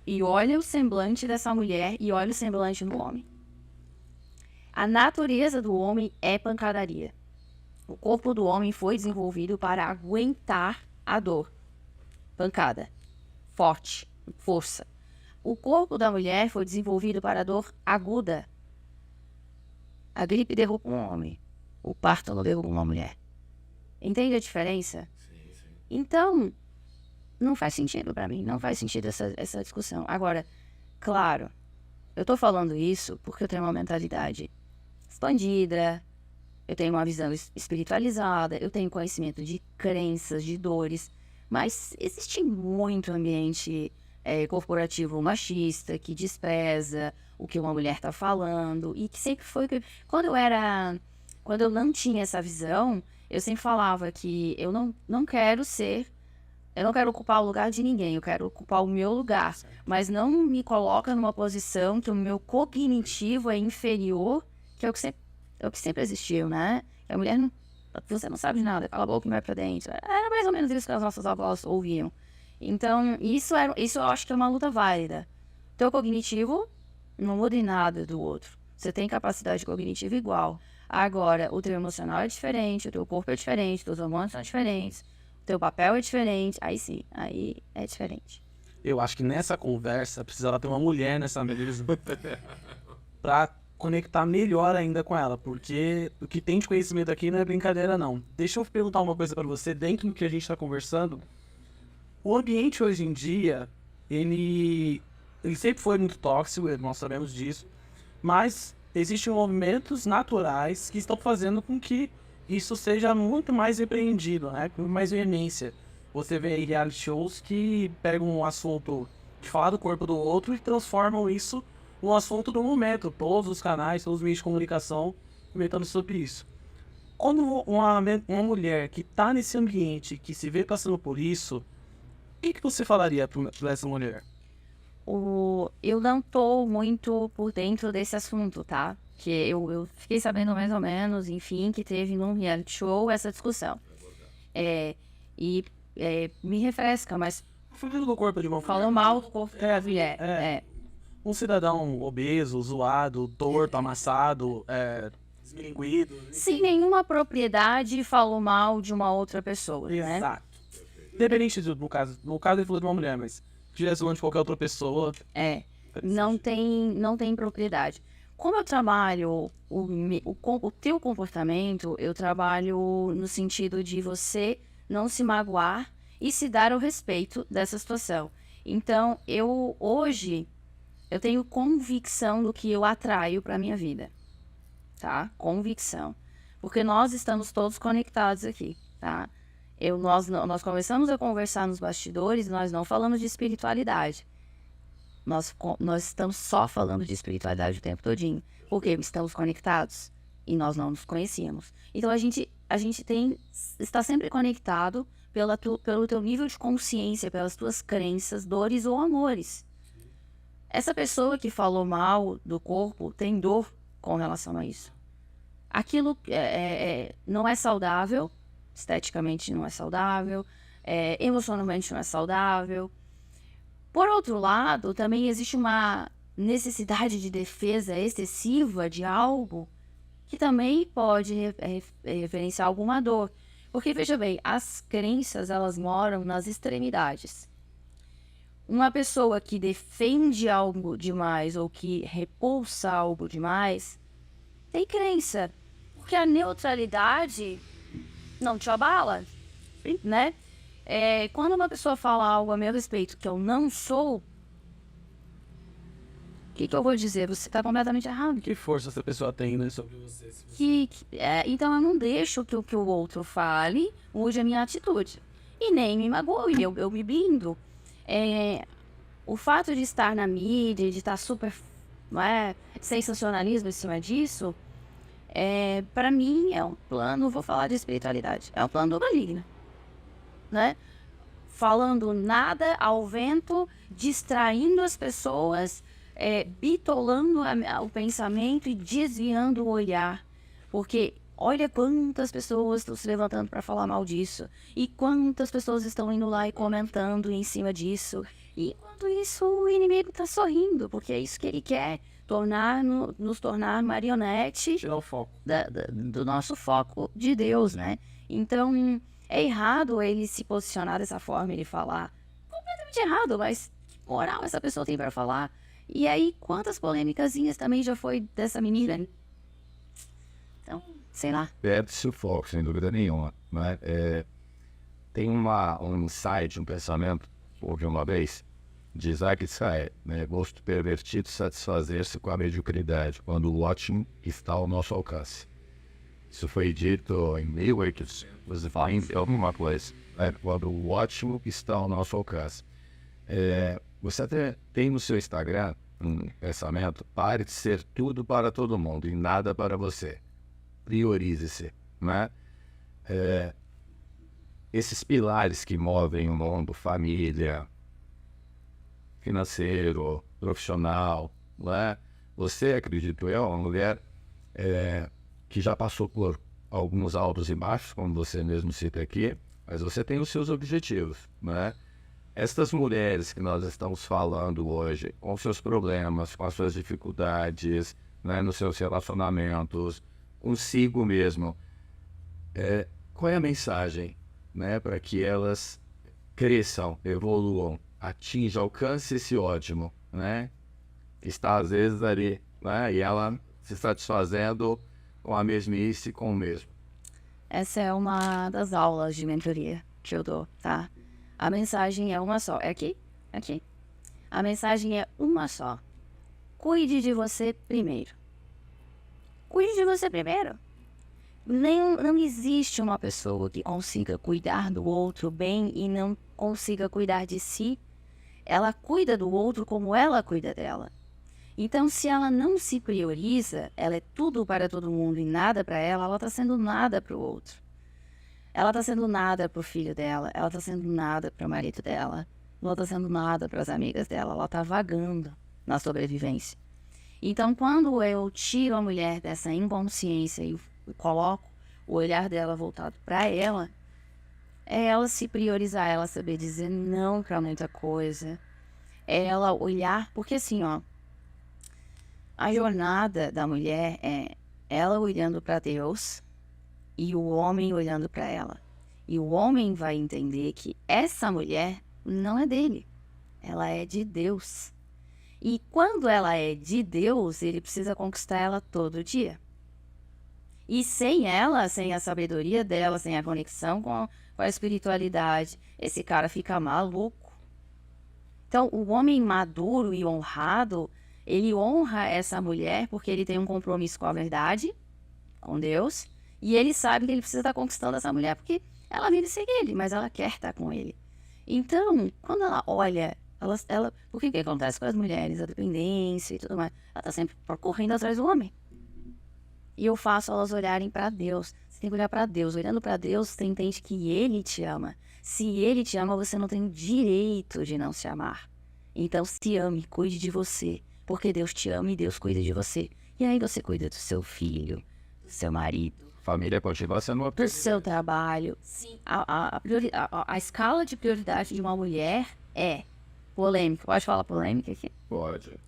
E olha o semblante dessa mulher e olha o semblante do homem. A natureza do homem é pancadaria. O corpo do homem foi desenvolvido para aguentar a dor. Pancada. Forte. Força. O corpo da mulher foi desenvolvido para a dor aguda. A gripe derruba um homem. O parto não derruba uma mulher. Entende a diferença? Sim, sim. Então, não faz sentido para mim. Não faz sentido essa discussão. Agora, claro, eu tô falando isso porque eu tenho uma mentalidade expandida, eu tenho uma visão espiritualizada, eu tenho conhecimento de crenças, de dores, mas existe muito ambiente corporativo machista que despreza o que uma mulher tá falando e que sempre foi... Quando eu não tinha essa visão, eu sempre falava que eu não quero ocupar o lugar de ninguém, eu quero ocupar o meu lugar, mas não me coloca numa posição que o meu cognitivo é inferior, que é o que sempre existiu, né? A mulher você não sabe de nada, cala a boca e vai pra dentro. Era mais ou menos isso que as nossas avós ouviam. Então, isso eu acho que é uma luta válida. Teu cognitivo não muda em nada do outro. Você tem capacidade cognitiva igual. Agora, o teu emocional é diferente, o teu corpo é diferente, teus hormônios são diferentes, o teu papel é diferente. Aí sim, aí é diferente. Eu acho que nessa conversa precisava ter uma mulher nessa mesa pra conectar melhor ainda com ela, porque o que tem de conhecimento aqui não é brincadeira, não. Deixa eu perguntar uma coisa pra você, dentro do que a gente tá conversando. O ambiente hoje em dia, ele sempre foi muito tóxico, nós sabemos disso, mas existem movimentos naturais que estão fazendo com que isso seja muito mais repreendido, né? Com mais veemência. Você vê aí reality shows que pegam um assunto de falar do corpo do outro e transformam isso num assunto do momento. Todos os canais, todos os meios de comunicação comentando sobre isso. Quando uma mulher que está nesse ambiente, que se vê passando por isso, o que você falaria para essa mulher? Eu não tô muito por dentro desse assunto, tá? Que eu fiquei sabendo mais ou menos, enfim, que teve num reality show essa discussão. Me refresca, mas Falando do corpo de uma mulher. falou mal do corpo da mulher. Um cidadão obeso, zoado, torto, amassado, desmilinguido. Sem nenhuma propriedade falou mal de uma outra pessoa, né? Exato. Independente no caso ele falou de uma mulher, mas se tivesse falando de qualquer outra pessoa. Não tem propriedade. Como eu trabalho o teu comportamento, eu trabalho no sentido de você não se magoar e se dar o respeito dessa situação. Então, hoje, eu tenho convicção do que eu atraio para minha vida, tá? Convicção. Porque nós estamos todos conectados aqui, tá? Nós começamos a conversar nos bastidores, nós não falamos de espiritualidade. Nós estamos só falando de espiritualidade o tempo todinho. Porque estamos conectados e nós não nos conhecíamos. Então a gente está sempre conectado pelo teu nível de consciência, pelas tuas crenças, dores ou amores. Essa pessoa que falou mal do corpo tem dor com relação a isso. Aquilo não é saudável, esteticamente não é saudável, emocionalmente não é saudável. Por outro lado, também existe uma necessidade de defesa excessiva de algo que também pode referenciar alguma dor. Porque, veja bem, as crenças, elas moram nas extremidades. Uma pessoa que defende algo demais ou que repulsa algo demais, tem crença. Porque a neutralidade não te abala, né? Quando uma pessoa fala algo a meu respeito que eu não sou, o que eu vou dizer? Você está completamente errado. Que força essa pessoa tem, né, sobre você? Então eu não deixo que o outro fale, mude a minha atitude. E nem me magoe, eu me blindo. O fato de estar na mídia, de estar super sensacionalismo em cima disso, para mim é um plano, vou falar de espiritualidade, é um plano do maligno, né? Falando nada ao vento, distraindo as pessoas, bitolando o pensamento e desviando o olhar. Porque olha quantas pessoas estão se levantando para falar mal disso. E quantas pessoas estão indo lá e comentando em cima disso. E enquanto isso, o inimigo está sorrindo, porque é isso que ele quer. Nos tornar marionete Tirar o foco. do nosso foco de Deus, né? Então, é errado ele se posicionar dessa forma, ele falar. Completamente errado, mas que moral essa pessoa tem para falar? E aí, quantas polêmicazinhas também já foi dessa menina? Então, sei lá. Perde-se o foco, sem dúvida nenhuma. Né? Tem um insight, um pensamento, houve uma vez, de Isaac Israel, né? Gosto pervertido satisfazer-se com a mediocridade, quando o ótimo está ao nosso alcance. Isso foi dito em 1820 alguma coisa, né? Quando o ótimo está ao nosso alcance. Você até tem no seu Instagram um pensamento: pare de ser tudo para todo mundo e nada para você. Priorize-se, né? Esses pilares que movem o mundo, família, financeiro, profissional, né? Você, acredito eu, é uma mulher que já passou por alguns altos e baixos, como você mesmo cita aqui, mas você tem os seus objetivos, né? Estas mulheres que nós estamos falando hoje, com seus problemas, com as suas dificuldades, né, nos seus relacionamentos, consigo mesmo, qual é a mensagem, né, para que elas cresçam, evoluam, atinjam, alcancem esse ótimo, né, que está às vezes ali, né, e ela se satisfazendo com a mesmice, com o mesmo? Essa é uma das aulas de mentoria que eu dou, tá? A mensagem é uma só. É aqui? Aqui. A mensagem é uma só. Cuide de você primeiro. Cuide de você primeiro. Não existe uma pessoa que consiga cuidar do outro bem e não consiga cuidar de si. Ela cuida do outro como ela cuida dela. Então, se ela não se prioriza, ela é tudo para todo mundo e nada para ela, ela está sendo nada para o outro. Ela está sendo nada para o filho dela, ela está sendo nada para o marido dela, ela está sendo nada para as amigas dela, ela está vagando na sobrevivência. Então, quando eu tiro a mulher dessa inconsciência e coloco o olhar dela voltado para ela, é ela se priorizar, ela saber dizer não para muita coisa, é ela olhar, porque assim, ó, a jornada da mulher é ela olhando para Deus e o homem olhando para ela. E o homem vai entender que essa mulher não é dele, ela é de Deus. E quando ela é de Deus, ele precisa conquistar ela todo dia. E sem ela, sem a sabedoria dela, sem a conexão com a espiritualidade, esse cara fica maluco. Então, o homem maduro e honrado, ele honra essa mulher porque ele tem um compromisso com a verdade, com Deus, e ele sabe que ele precisa estar conquistando essa mulher porque ela vive sem ele, mas ela quer estar com ele. Então, quando ela olha, por que acontece com as mulheres, a dependência e tudo mais? Ela tá sempre correndo atrás do homem. E eu faço elas olharem para Deus. Você tem que olhar para Deus. Olhando para Deus, você entende que Ele te ama. Se Ele te ama, você não tem o direito de não se amar. Então, se ame, cuide de você. Porque Deus te ama e Deus cuida de você. E aí você cuida do seu filho, do seu marido, Família continua sendo uma do seu trabalho. Sim. A escala de prioridade de uma mulher é polêmica. Pode falar polêmica aqui? Pode.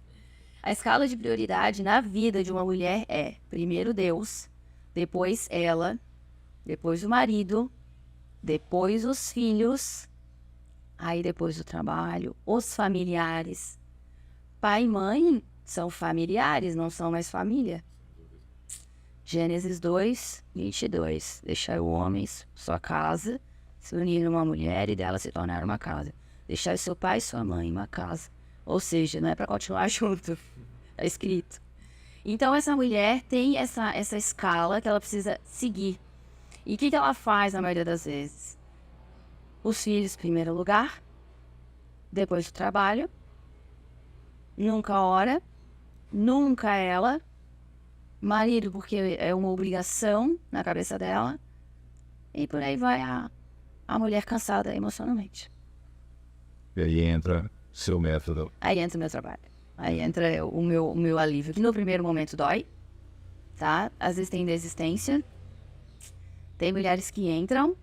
A escala de prioridade na vida de uma mulher é primeiro Deus, depois ela, depois o marido, depois os filhos, aí depois o trabalho, os familiares. Pai e mãe são familiares, não são mais família. Gênesis 2, 22. Deixar o homem, sua casa, se unir numa mulher e dela se tornar uma casa. Deixar seu pai e sua mãe uma casa. Ou seja, não é para continuar junto. Tá escrito. Então, essa mulher tem essa escala que ela precisa seguir. E o que ela faz na maioria das vezes? Os filhos em primeiro lugar, depois o trabalho, nunca ora, nunca ela, marido porque é uma obrigação na cabeça dela, e por aí vai a mulher cansada emocionalmente. E aí entra seu método. Aí entra o meu trabalho. Aí entra o meu alívio, que no primeiro momento dói, tá? Às vezes tem desistência. Tem mulheres que entram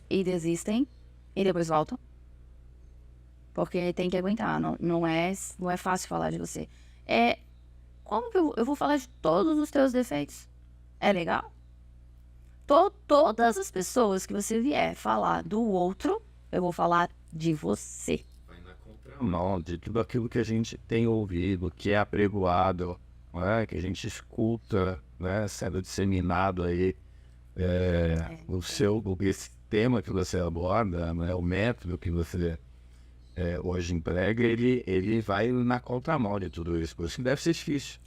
e desistem e depois voltam. Porque tem que aguentar, não é fácil falar de você. Como que eu vou falar de todos os teus defeitos? É legal? Todas as pessoas que você vier falar do outro, eu vou falar de você. Não, de tudo aquilo que a gente tem ouvido, que é apregoado, né, que a gente escuta, né, sendo disseminado aí, esse tema que você aborda, né, o método que você hoje emprega, ele vai na contramão de tudo isso, por isso que deve ser difícil.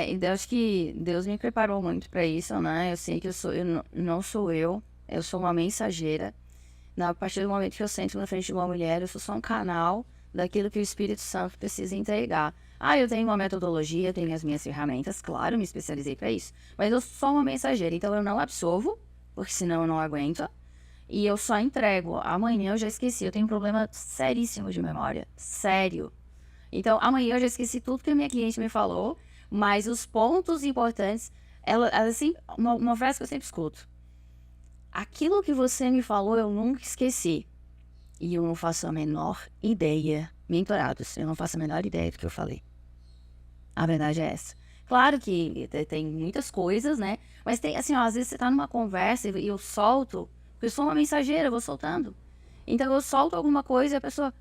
Então acho que Deus me preparou muito para isso, né? Eu sei que não sou eu sou uma mensageira. A partir do momento que eu sento na frente de uma mulher, eu sou só um canal daquilo que o Espírito Santo precisa entregar. Eu tenho uma metodologia, tenho as minhas ferramentas, claro, me especializei para isso. Mas eu sou uma mensageira, então eu não absorvo, porque senão eu não aguento. E eu só entrego. Amanhã eu já esqueci, eu tenho um problema seríssimo de memória, sério. Então amanhã eu já esqueci tudo que a minha cliente me falou, mas os pontos importantes, ela assim, uma frase que eu sempre escuto. Aquilo que você me falou eu nunca esqueci. E eu não faço a menor ideia, mentorados, eu não faço a menor ideia do que eu falei. A verdade é essa. Claro que tem muitas coisas, né? Mas tem, assim, às vezes você tá numa conversa e eu solto, porque eu sou uma mensageira, eu vou soltando. Então eu solto alguma coisa e a pessoa,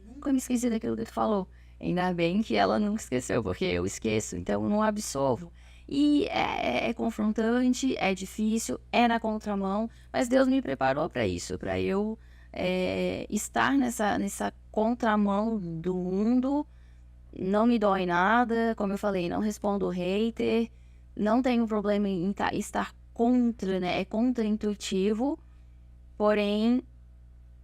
nunca me esqueci daquilo que tu falou. Ainda bem que ela nunca esqueceu, porque eu esqueço, então eu não absorvo. E é confrontante, é difícil, é na contramão, mas Deus me preparou para isso, para eu estar nessa contramão do mundo. Não me dói nada, como eu falei, não respondo hater, não tenho problema em estar contra, né? É contra-intuitivo, porém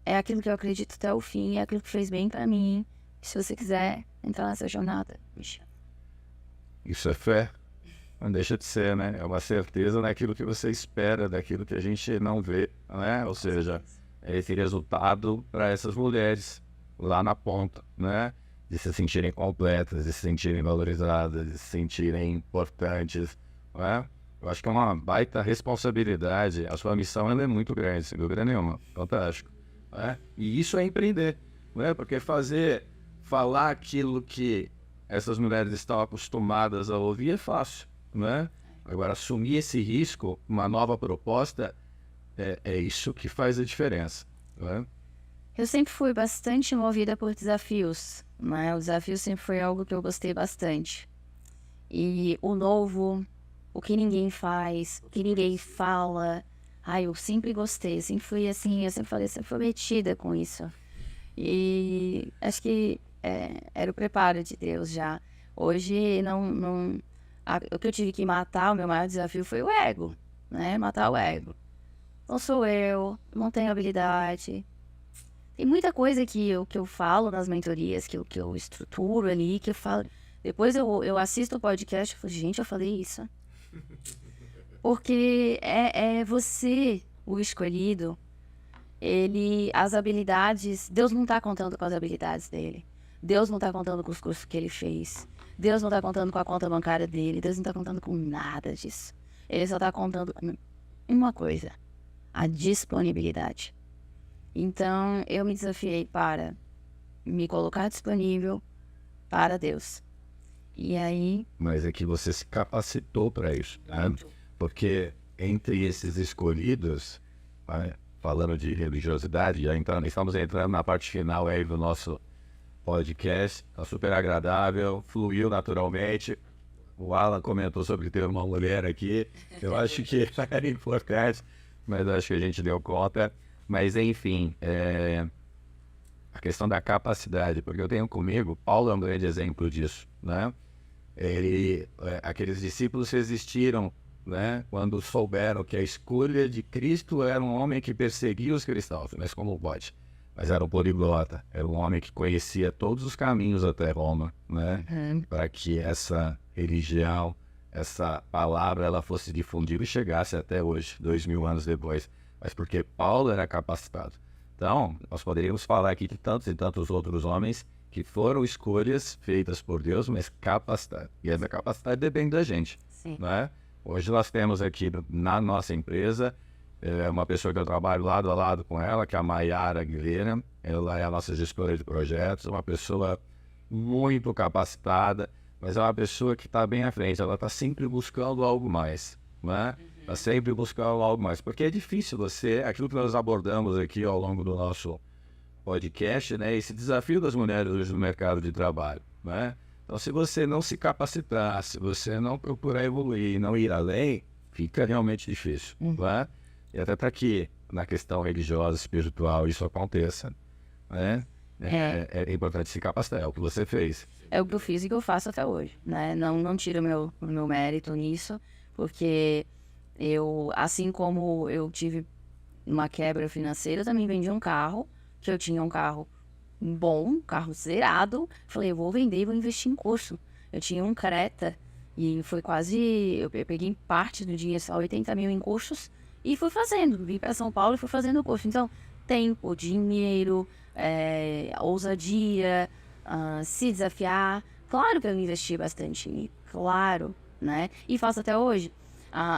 é aquilo que eu acredito até o fim, é aquilo que fez bem para mim. Se você quiser entrar nessa jornada, me chama. Isso é fé. Não deixa de ser, né? É uma certeza naquilo que você espera, daquilo que a gente não vê, né? Ou seja, é esse resultado para essas mulheres lá na ponta, né? De se sentirem completas, de se sentirem valorizadas, de se sentirem importantes, né? Eu acho que é uma baita responsabilidade. A sua missão ela é muito grande, sem dúvida nenhuma. Fantástico, né? E isso é empreender, né? Porque falar aquilo que essas mulheres estão acostumadas a ouvir é fácil, né? Agora, assumir esse risco, uma nova proposta, é isso que faz a diferença, né? Eu sempre fui bastante movida por desafios, né? O desafio sempre foi algo que eu gostei bastante. E o novo, o que ninguém faz, o que ninguém fala, eu sempre gostei, sempre fui assim, eu sempre falei, sempre fui metida com isso. E acho que era o preparo de Deus já. Hoje, o que eu tive que matar, o meu maior desafio foi o ego, né? Matar o ego. não sou eu, não tenho habilidade. Tem muita coisa que eu falo nas mentorias, que eu estruturo ali, que eu falo. Depois eu assisto o podcast e falo, gente, eu falei isso. Porque é você, o escolhido, as habilidades, Deus não está contando com as habilidades dele. Deus não está contando com os cursos que ele fez. Deus não está contando com a conta bancária dele. Deus não está contando com nada disso. Ele só está contando com uma coisa, a disponibilidade. Então, eu me desafiei para me colocar disponível para Deus. E aí... Mas é que você se capacitou para isso, né? Porque entre esses escolhidos, né, falando de religiosidade, estamos entrando na parte final aí do nosso podcast, tá super agradável, fluiu naturalmente. O Alan comentou sobre ter uma mulher aqui, eu acho que era importante, mas acho que a gente deu conta. Mas enfim, a questão da capacidade, porque eu tenho comigo, Paulo é um grande exemplo disso, né? Aqueles discípulos resistiram, né, quando souberam que a escolha de Cristo era um homem que perseguia os cristãos, mas como pode? Mas era um poliglota, era um homem que conhecia todos os caminhos até Roma, né, para que essa religião, essa palavra, ela fosse difundida e chegasse até hoje, 2000 anos depois, mas porque Paulo era capacitado. Então, nós poderíamos falar aqui de tantos e tantos outros homens que foram escolhas feitas por Deus, mas capacitados. E essa capacidade depende da gente, né? Hoje nós temos aqui na nossa empresa uma pessoa que eu trabalho lado a lado com ela, que é a Maiara Aguilera. Ela é a nossa gestora de projetos, uma pessoa muito capacitada, mas é uma pessoa que está bem à frente. Ela está sempre buscando algo mais, né? Está sempre buscando algo mais, porque é difícil aquilo que nós abordamos aqui ao longo do nosso podcast, né? Esse desafio das mulheres hoje no mercado de trabalho, né? Então, se você não se capacitar, se você não procurar evoluir, não ir além, fica realmente difícil, né? E até para que na questão religiosa, espiritual, isso aconteça, né? É importante se capacitar, é o que você fez. É o que eu fiz e que eu faço até hoje, né? Não tiro o meu mérito nisso, porque assim como eu tive uma quebra financeira, eu também vendi um carro, que eu tinha um carro bom, um carro zerado. Falei, eu vou vender e vou investir em curso. Eu tinha um Creta e foi quase... Eu peguei parte do dinheiro, só 80 mil em cursos, e fui fazendo. Vim para São Paulo e fui fazendo o curso. Então, tempo, dinheiro, ousadia, se desafiar. Claro que eu investi bastante em mim, claro, né? E faço até hoje.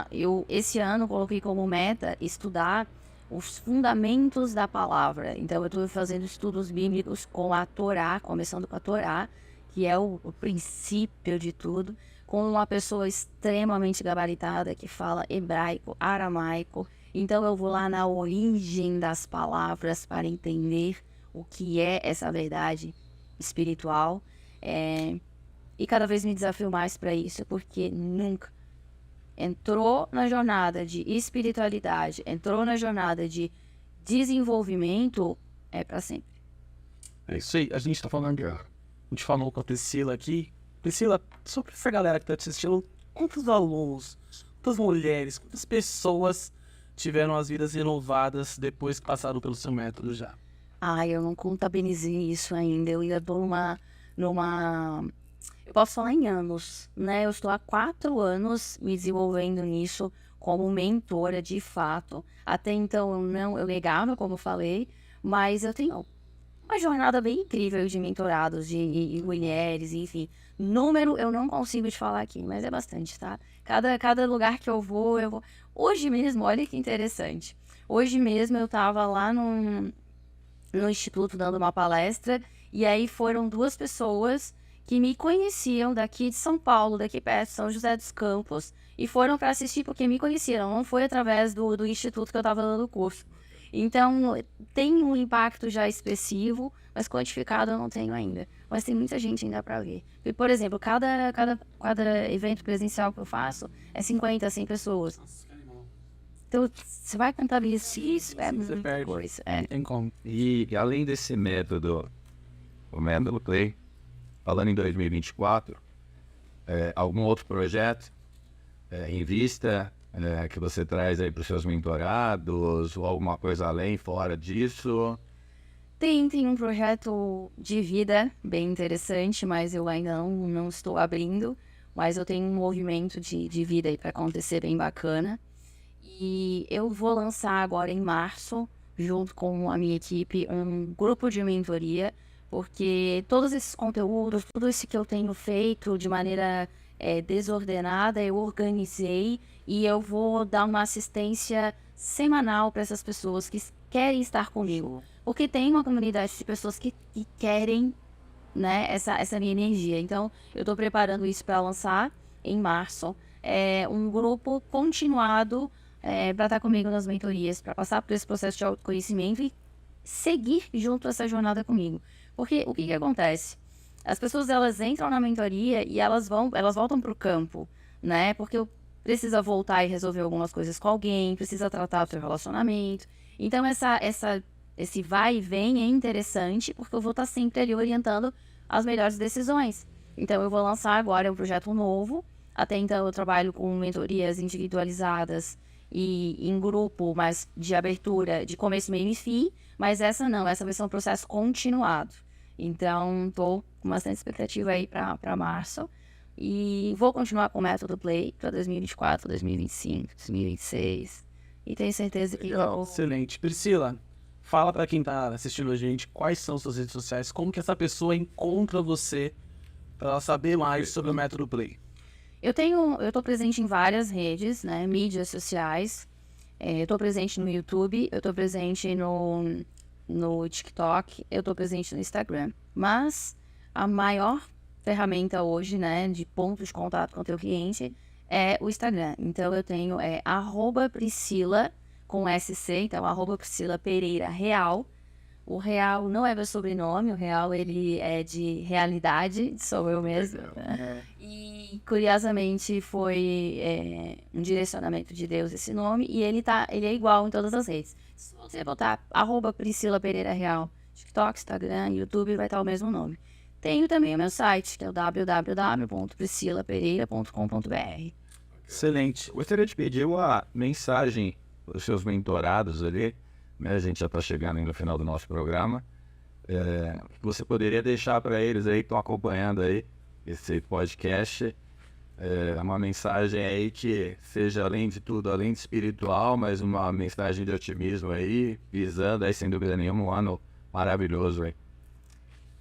Eu, esse ano, coloquei como meta estudar os fundamentos da palavra. Então, eu estou fazendo estudos bíblicos com a Torá, começando com a Torá, que é o princípio de tudo, com uma pessoa extremamente gabaritada que fala hebraico, aramaico. Então, eu vou lá na origem das palavras para entender o que é essa verdade espiritual. E cada vez me desafio mais para isso, porque nunca entrou na jornada de espiritualidade, entrou na jornada de desenvolvimento, é para sempre. É isso aí, a gente tá falando, a gente falou com a Priscila aqui. Priscila, sobre essa galera que tá te assistindo, quantos alunos, quantas mulheres, quantas pessoas tiveram as vidas renovadas depois que passaram pelo seu método já? Eu não contabilizei isso ainda, eu ainda tô eu posso falar em anos, né? Eu estou há 4 anos me desenvolvendo nisso como mentora, de fato. Até então eu negava, como eu falei, mas eu tenho uma jornada bem incrível de mentorados, de mulheres, enfim. Número eu não consigo te falar aqui, mas é bastante, tá? Cada lugar que eu vou... Hoje mesmo, olha que interessante. Hoje mesmo eu tava lá no instituto dando uma palestra, e aí foram 2 pessoas que me conheciam daqui de São Paulo, daqui perto, São José dos Campos, e foram para assistir porque me conheceram, não foi através do instituto que eu estava dando o curso. Então, tem um impacto já expressivo, mas quantificado eu não tenho ainda. Mas tem muita gente ainda para ver. E, por exemplo, cada evento presencial que eu faço é 50, 100 pessoas. Então, você vai contabilizar isso, é muita coisa. Tem como. E além desse método, o método Play, falando em 2024, algum outro projeto em vista, que você traz aí para os seus mentorados, ou alguma coisa além, fora disso? Tem um projeto de vida bem interessante, mas eu ainda não estou abrindo. Mas eu tenho um movimento de vida aí para acontecer bem bacana. E eu vou lançar agora em março, junto com a minha equipe, um grupo de mentoria, porque todos esses conteúdos, tudo isso que eu tenho feito de maneira desordenada, eu organizei e eu vou dar uma assistência semanal para essas pessoas que querem estar comigo. Porque tem uma comunidade de pessoas que querem, né, essa minha energia. Então, eu estou preparando isso para lançar em março. Um grupo continuado para estar comigo nas mentorias, para passar por esse processo de autoconhecimento e seguir junto essa jornada comigo. Porque o que acontece? As pessoas, elas entram na mentoria e elas voltam para o campo, né? Porque precisa voltar e resolver algumas coisas com alguém, precisa tratar o seu relacionamento. Então, esse vai e vem é interessante, porque eu vou estar sempre ali orientando as melhores decisões. Então, eu vou lançar agora um projeto novo. Até então, eu trabalho com mentorias individualizadas e em grupo, mas de abertura, de começo, meio e fim. Mas essa vai ser um processo continuado. Então, estou com bastante expectativa aí para março. E vou continuar com o Método Play para 2024, 2025, 2026. E tenho certeza que... Excelente. Priscila, fala para quem tá assistindo a gente quais são suas redes sociais, como que essa pessoa encontra você para ela saber mais sobre o Método Play. Eu tô presente em várias redes, né, mídias sociais. Eu tô presente no YouTube, eu tô presente no TikTok, eu tô presente no Instagram. Mas a maior ferramenta hoje, né, de ponto de contato com o teu cliente é o Instagram. Então eu tenho @Priscila com SC, então @Priscila Pereira Real. O Real não é meu sobrenome, o Real ele é de realidade, sou eu mesma. E curiosamente foi um direcionamento de Deus esse nome, e ele é igual em todas as redes. Se você botar @Priscila Pereira Real, TikTok, Instagram, YouTube, vai estar o mesmo nome. Tenho também o meu site, que é o www.priscilapereira.com.br. Excelente. Gostaria de pedir uma mensagem para os seus mentorados ali, né? A gente já está chegando aí no final do nosso programa. Que você poderia deixar para eles aí que estão acompanhando aí esse podcast, uma mensagem aí que seja, além de tudo, além de espiritual, mas uma mensagem de otimismo aí, visando aí, sem dúvida nenhuma, um ano maravilhoso aí.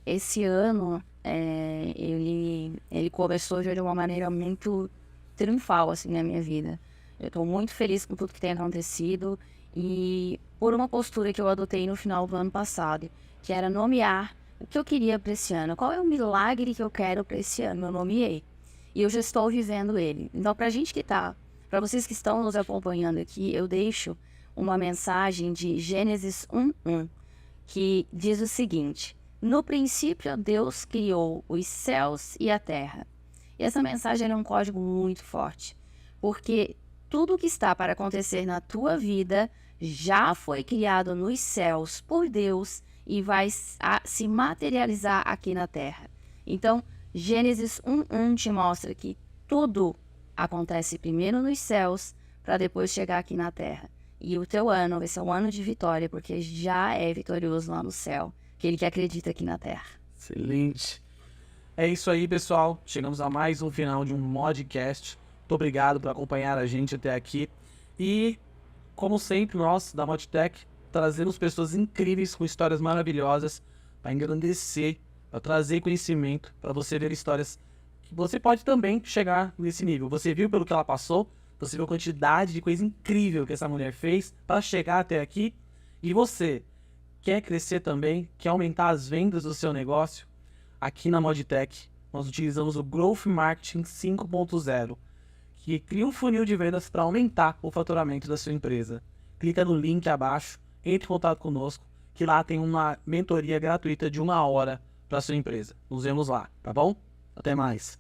Esse ano, ele começou já de uma maneira muito triunfal, assim, na minha vida. Eu estou muito feliz com tudo que tem acontecido e por uma postura que eu adotei no final do ano passado, que era nomear o que eu queria para esse ano. Qual é o milagre que eu quero para esse ano? Eu nomeei. E eu já estou vivendo ele. Então, para vocês que estão nos acompanhando aqui, eu deixo uma mensagem de Gênesis 1:1, que diz o seguinte: no princípio, Deus criou os céus e a terra. E essa mensagem é um código muito forte, porque tudo que está para acontecer na tua vida já foi criado nos céus por Deus e vai se materializar aqui na terra. Então, Gênesis 1:1 te mostra que tudo acontece primeiro nos céus para depois chegar aqui na terra. E o teu ano vai ser um ano de vitória, porque já é vitorioso lá no céu, aquele que acredita aqui na terra. Excelente. É isso aí, pessoal. Chegamos a mais um final de um Modcast. Muito obrigado por acompanhar a gente até aqui. E, como sempre, nós, da Modtech, trazemos pessoas incríveis com histórias maravilhosas para engrandecer, para trazer conhecimento, para você ver histórias que você pode também chegar nesse nível. Você viu pelo que ela passou, você viu a quantidade de coisa incrível que essa mulher fez para chegar até aqui. E você quer crescer também, quer aumentar as vendas do seu negócio? Aqui na Modtech, nós utilizamos o Growth Marketing 5.0, que cria um funil de vendas para aumentar o faturamento da sua empresa. Clica no link abaixo, entre em contato conosco, que lá tem uma mentoria gratuita de 1 hora para sua empresa. Nos vemos lá, tá bom? Até mais!